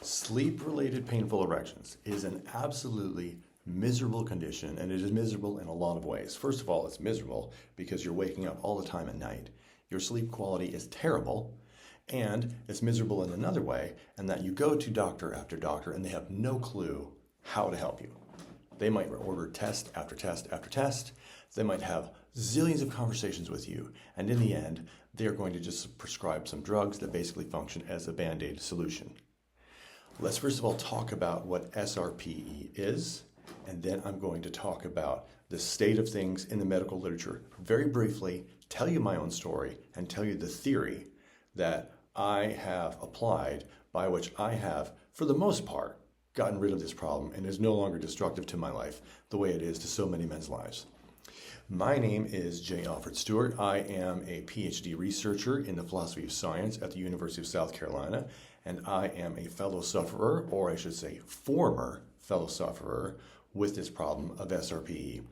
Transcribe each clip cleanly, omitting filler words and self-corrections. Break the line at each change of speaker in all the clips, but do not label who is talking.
Sleep-related painful erections is an absolutely miserable condition, and it is miserable in a lot of ways. First of all, it's miserable because you're waking up all the time at night. Your sleep quality is terrible, and it's miserable in another way, and that you go to doctor after doctor and they have no clue how to help you. They might order test after test after test. They might have zillions of conversations with you, and in the end, they're going to just prescribe some drugs that basically function as a Band-Aid solution. Let's first of all talk about what SRPE is, and then I'm going to talk about the state of things in the medical literature very briefly, tell you my own story, and tell you the theory that I have applied by which I have, for the most part, gotten rid of this problem and is no longer destructive to my life the way it is to so many men's lives. My name is J. Alfred Stewart. I am a PhD researcher in the philosophy of science at the University of South Carolina, and I am a fellow sufferer, or I should say former fellow sufferer, with this problem of SRPE.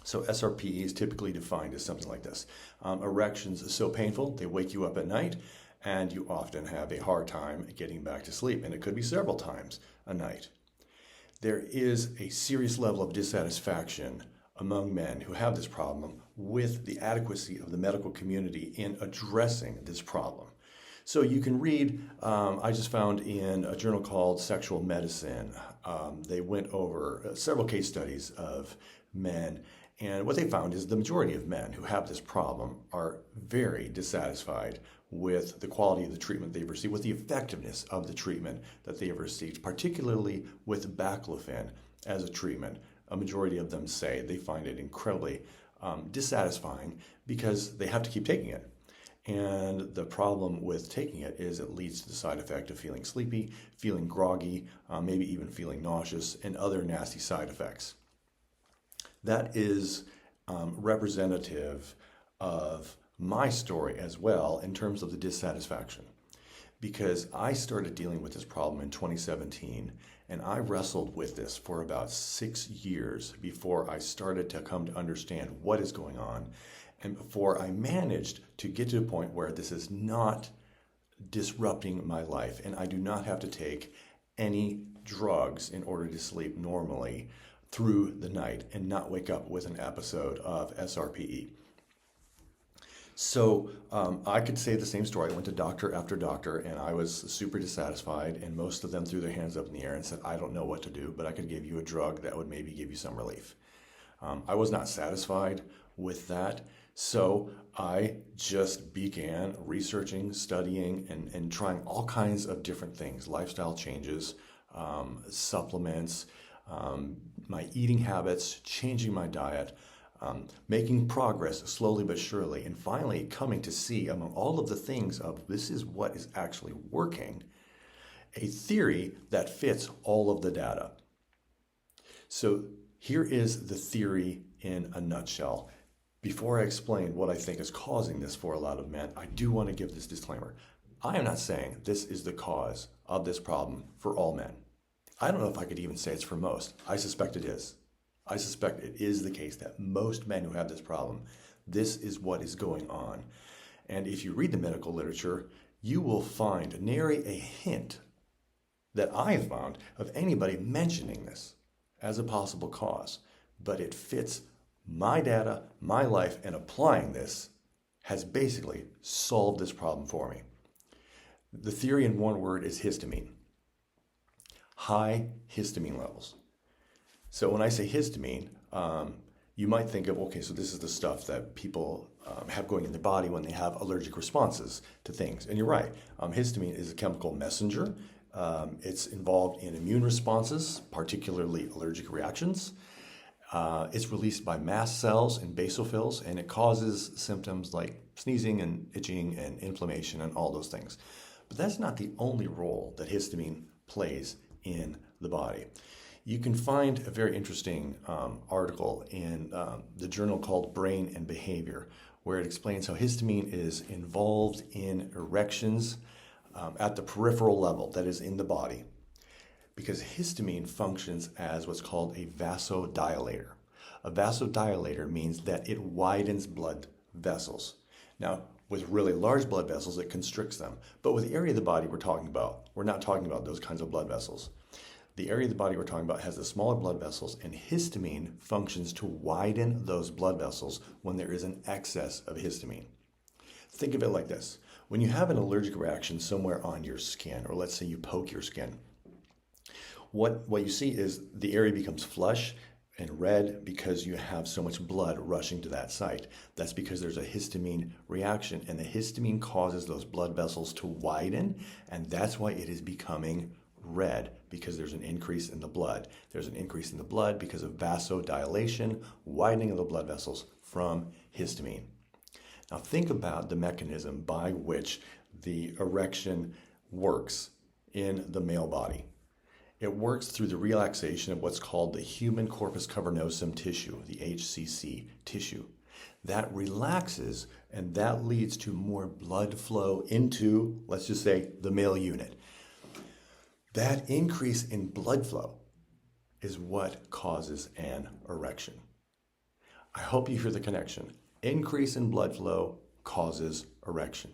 So SRPE is typically defined as something like this. Erections are so painful, they wake you up at night, and you often have a hard time getting back to sleep, and it could be several times a night. There is a serious level of dissatisfaction among men who have this problem with the adequacy of the medical community in addressing this problem. So you can read, I just found in a journal called Sexual Medicine, they went over several case studies of men, and what they found is the majority of men who have this problem are very dissatisfied with the quality of the treatment they've received, with the effectiveness of the treatment that they have received, particularly with baclofen as a treatment. A majority of them say they find it incredibly dissatisfying because they have to keep taking it. And the problem with taking it is it leads to the side effect of feeling sleepy, feeling groggy, maybe even feeling nauseous, and other nasty side effects. That is representative of my story as well in terms of the dissatisfaction, because I started dealing with this problem in 2017, and I wrestled with this for about 6 years before I started to come to understand what is going on, and before I managed to get to a point where this is not disrupting my life, and I do not have to take any drugs in order to sleep normally through the night and not wake up with an episode of SRPE. So I could say the same story. I went to doctor after doctor, and I was super dissatisfied, and most of them threw their hands up in the air and said, I don't know what to do, but I could give you a drug that would maybe give you some relief. I was not satisfied with that, so I just began researching, studying, and trying all kinds of different things, lifestyle changes, supplements, my eating habits, changing my diet, making progress slowly but surely, and finally coming to see among all of the things of this is what is actually working, a theory that fits all of the data. So here is the theory in a nutshell. Before I explain what I think is causing this for a lot of men, I do want to give this disclaimer. I am not saying this is the cause of this problem for all men. I don't know if I could even say it's for most. I suspect it is. I suspect it is the case that most men who have this problem, this is what is going on. And if you read the medical literature, you will find nary a hint that I have found of anybody mentioning this as a possible cause. But it fits my data, my life, and applying this has basically solved this problem for me. The theory in one word is histamine. High histamine levels. So when I say histamine, you might think of, okay, so this is the stuff that people have going in their body when they have allergic responses to things. And you're right, histamine is a chemical messenger. It's involved in immune responses, particularly allergic reactions. It's released by mast cells and basophils, and it causes symptoms like sneezing and itching and inflammation and all those things. But that's not the only role that histamine plays in the body. You can find a very interesting article in the journal called Brain and Behavior, where it explains how histamine is involved in erections at the peripheral level, that is in the body, because histamine functions as what's called a vasodilator. A vasodilator means that it widens blood vessels. Now, With really large blood vessels, it constricts them. But with the area of the body we're not talking about those kinds of blood vessels. The area of the body we're talking about has the smaller blood vessels, and histamine functions to widen those blood vessels when there is an excess of histamine. Think of it like this. When you have an allergic reaction somewhere on your skin, or let's say you poke your skin, what you see is the area becomes flush and red because you have so much blood rushing to that site. That's because there's a histamine reaction, and the histamine causes those blood vessels to widen, and that's why it is becoming red, because there's an increase in the blood. There's an increase in the blood because of vasodilation, widening of the blood vessels from histamine. Now think about the mechanism by which the erection works in the male body. It works through the relaxation of what's called the human corpus cavernosum tissue, the HCC tissue. That relaxes, and that leads to more blood flow into, let's just say, the male unit. That increase in blood flow is what causes an erection. I hope you hear the connection. Increase in blood flow causes erection.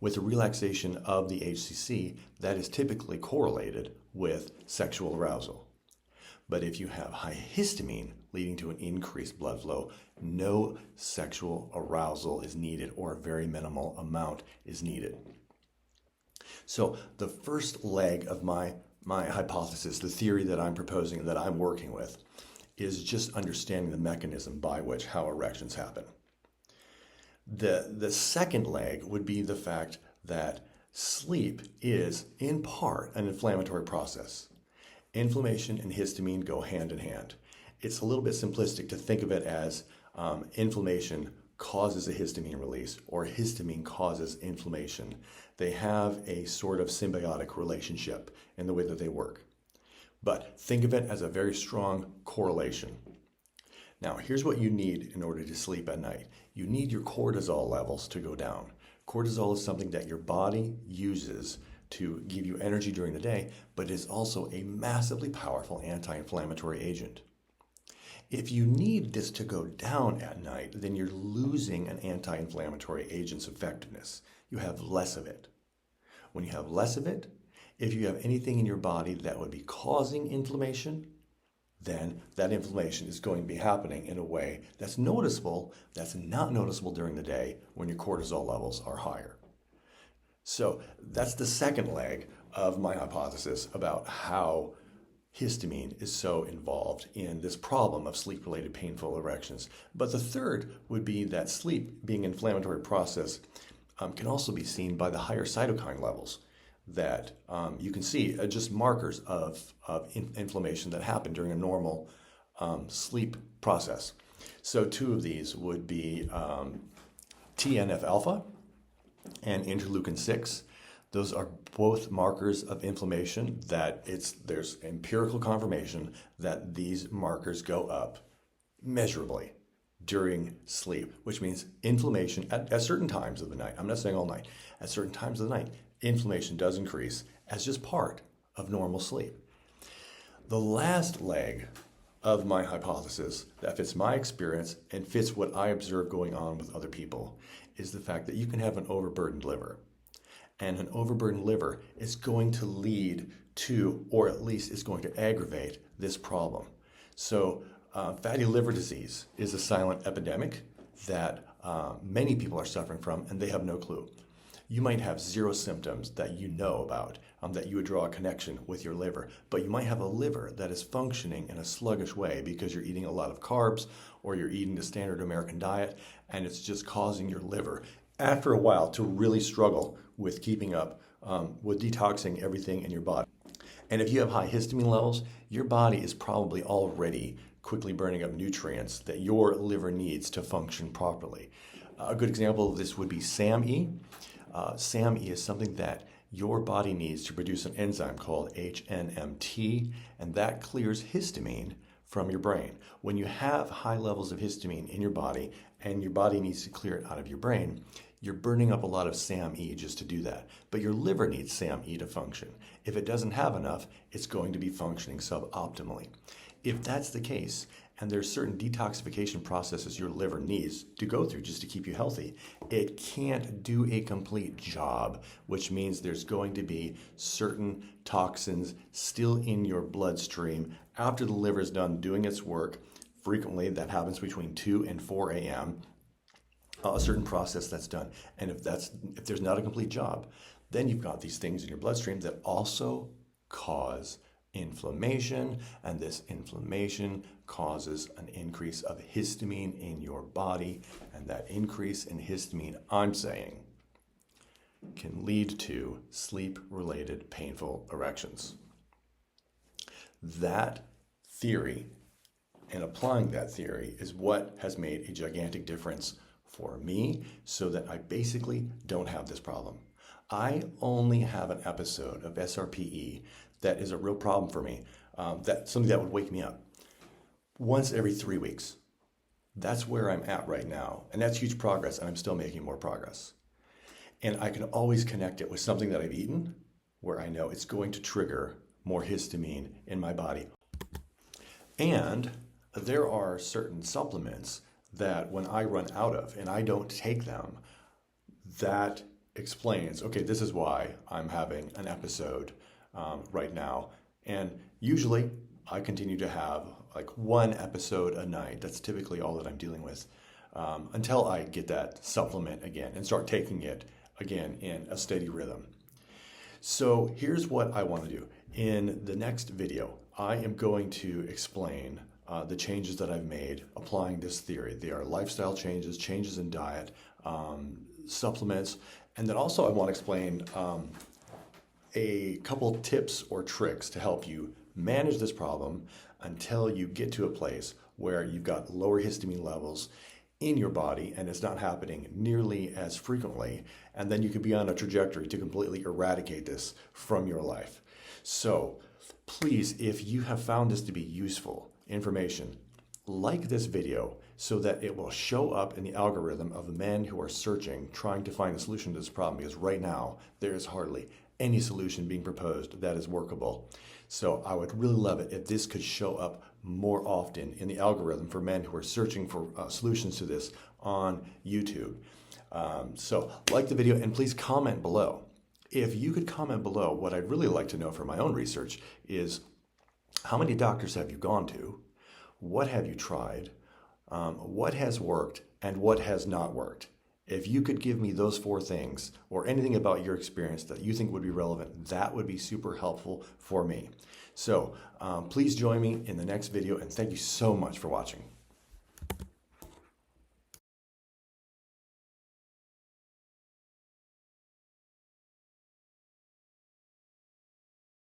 With the relaxation of the HCC, that is typically correlated with sexual arousal. But if you have high histamine leading to an increased blood flow, no sexual arousal is needed, or a very minimal amount is needed. So the first leg of my hypothesis, the theory that I'm proposing, that I'm working with, is just understanding the mechanism by which how erections happen. The second leg would be the fact that sleep is, in part, an inflammatory process. Inflammation and histamine go hand in hand. It's a little bit simplistic to think of it as inflammation causes a histamine release, or histamine causes inflammation. They have a sort of symbiotic relationship in the way that they work. But think of it as a very strong correlation. Now, here's what you need in order to sleep at night. You need your cortisol levels to go down. Cortisol is something that your body uses to give you energy during the day, but is also a massively powerful anti-inflammatory agent. If you need this to go down at night, then you're losing an anti-inflammatory agent's effectiveness. You have less of it. When you have less of it, if you have anything in your body that would be causing inflammation, then that inflammation is going to be happening in a way that's noticeable, that's not noticeable during the day when your cortisol levels are higher. So that's the second leg of my hypothesis about how histamine is so involved in this problem of sleep-related painful erections. But the third would be that sleep, being an inflammatory process, can also be seen by the higher cytokine levels that you can see, just markers of inflammation that happen during a normal sleep process. So two of these would be TNF-alpha and interleukin-6. Those are both markers of inflammation that there's empirical confirmation that these markers go up measurably during sleep, which means inflammation at certain times of the night. I'm not saying all night. At certain times of the night, inflammation does increase as just part of normal sleep. The last leg of my hypothesis that fits my experience and fits what I observe going on with other people is the fact that you can have an overburdened liver. And an overburdened liver is going to lead to, or at least is going to aggravate, this problem. So fatty liver disease is a silent epidemic that many people are suffering from, and they have no clue. You might have zero symptoms that you know about, that you would draw a connection with your liver, but you might have a liver that is functioning in a sluggish way because you're eating a lot of carbs, or you're eating the standard American diet, and it's just causing your liver, after a while, to really struggle with keeping up with detoxing everything in your body. And if you have high histamine levels, your body is probably already quickly burning up nutrients that your liver needs to function properly. A good example of this would be SAMe. SAMe is something that your body needs to produce an enzyme called HNMT, and that clears histamine from your brain. When you have high levels of histamine in your body and your body needs to clear it out of your brain, You're burning up a lot of SAMe just to do that. But your liver needs SAMe to function. If it doesn't have enough, it's going to be functioning suboptimally. If that's the case, and there's certain detoxification processes your liver needs to go through just to keep you healthy, it can't do a complete job, which means there's going to be certain toxins still in your bloodstream after the liver is done doing its work. Frequently, that happens between 2 and 4 a.m., a certain process that's done. And if there's not a complete job, then you've got these things in your bloodstream that also cause inflammation, and this inflammation causes an increase of histamine in your body, and that increase in histamine, I'm saying, can lead to sleep-related painful erections. That theory, and applying that theory, is what has made a gigantic difference for me, so that I basically don't have this problem. I only have an episode of SRPE that is a real problem for me, something that would wake me up once every 3 weeks. That's where I'm at right now, and that's huge progress, and I'm still making more progress. And I can always connect it with something that I've eaten where I know it's going to trigger more histamine in my body. And there are certain supplements that when I run out of and I don't take them, that explains, okay, this is why I'm having an episode right now. And usually I continue to have like one episode a night. That's typically all that I'm dealing with until I get that supplement again and start taking it again in a steady rhythm. So here's what I want to do. In the next video, I am going to explain the changes that I've made applying this theory. They are lifestyle changes, changes in diet, supplements, and then also I want to explain a couple tips or tricks to help you manage this problem until you get to a place where you've got lower histamine levels in your body and it's not happening nearly as frequently, and then you could be on a trajectory to completely eradicate this from your life. So please, if you have found this to be useful information, like this video so that it will show up in the algorithm of men who are searching, trying to find a solution to this problem, because right now there is hardly any solution being proposed that is workable. So I would really love it if this could show up more often in the algorithm for men who are searching for solutions to this on YouTube. So like the video, and please comment below. If you could comment below, what I'd really like to know for my own research is, how many doctors have you gone to? What have you tried? What has worked and what has not worked? If you could give me those 4 things or anything about your experience that you think would be relevant, that would be super helpful for me. So please join me in the next video, and thank you so much for watching.